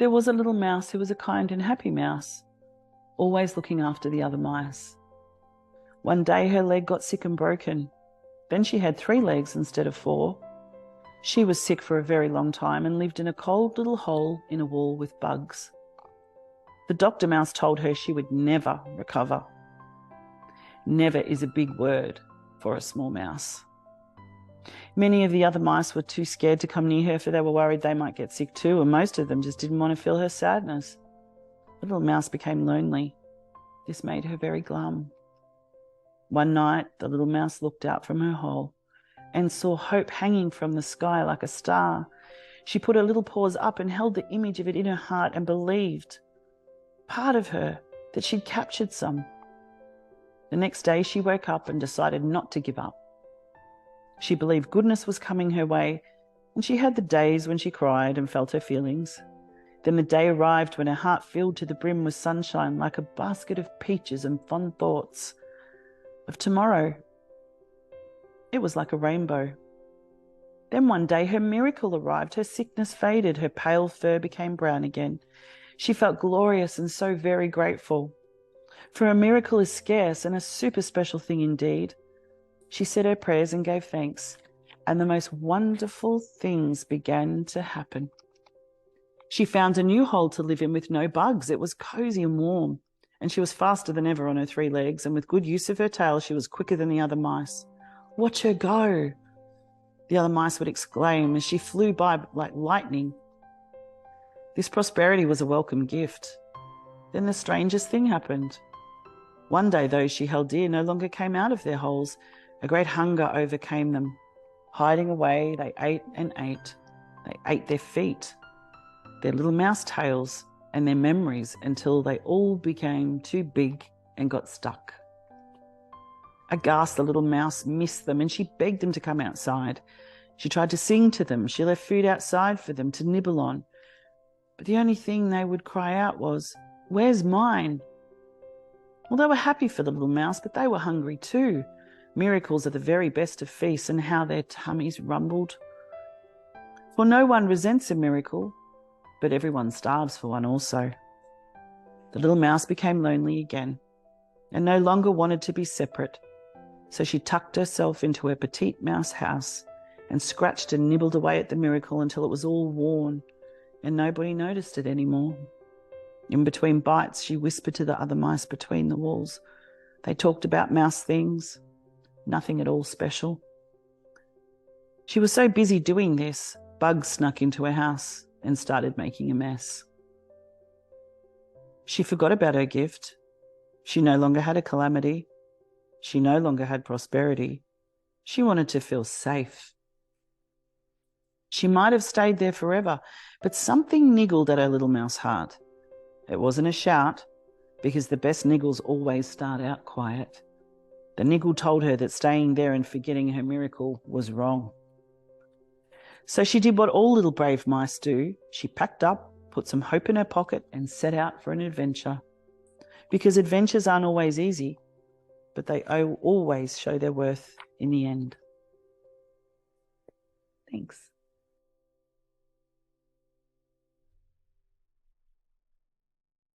There was a little mouse who was a kind and happy mouse, always looking after the other mice. One day her leg got sick and broken. Then she had 3 legs instead of 4. She was sick for a very long time and lived in a cold little hole in a wall with bugs. The doctor mouse told her she would never recover. Never is a big word for a small mouse. Many of the other mice were too scared to come near her, for they were worried they might get sick too, and most of them just didn't want to feel her sadness. The little mouse became lonely. This made her very glum. One night, the little mouse looked out from her hole and saw hope hanging from the sky like a star. She put her little paws up and held the image of it in her heart and believed, part of her, that she'd captured some. The next day she woke up and decided not to give up. She believed goodness was coming her way, and she had the days when she cried and felt her feelings. Then the day arrived when her heart filled to the brim with sunshine, like a basket of peaches and fond thoughts of tomorrow. It was like a rainbow. Then one day her miracle arrived. Her sickness faded. Her pale fur became brown again. She felt glorious and so very grateful. For a miracle is scarce and a super special thing indeed. She said her prayers and gave thanks, and the most wonderful things began to happen. She found a new hole to live in with no bugs. It was cozy and warm, and she was faster than ever on her 3 legs, and with good use of her tail, she was quicker than the other mice. "Watch her go," the other mice would exclaim as she flew by like lightning. This prosperity was a welcome gift. Then the strangest thing happened. One day those she held dear no longer came out of their holes. A great hunger overcame them. Hiding away, they ate and ate. They ate their feet, their little mouse tails, and their memories until they all became too big and got stuck. Aghast, the little mouse missed them, and she begged them to come outside. She tried to sing to them. She left food outside for them to nibble on. But the only thing they would cry out was, "Where's mine?" Well, they were happy for the little mouse, but they were hungry too. Miracles are the very best of feasts, and how their tummies rumbled. For no one resents a miracle, but everyone starves for one also. The little mouse became lonely again and no longer wanted to be separate. So she tucked herself into her petite mouse house and scratched and nibbled away at the miracle until it was all worn and nobody noticed it anymore. In between bites, she whispered to the other mice between the walls. They talked about mouse things, nothing at all special. She was so busy doing this, bugs snuck into her house and started making a mess. She forgot about her gift. She no longer had a calamity. She no longer had prosperity. She wanted to feel safe. She might have stayed there forever, but something niggled at her little mouse heart. It wasn't a shout, because the best niggles always start out quiet. The niggle told her that staying there and forgetting her miracle was wrong. So she did what all little brave mice do. She packed up, put some hope in her pocket, and set out for an adventure. Because adventures aren't always easy, but they always show their worth in the end. Thanks.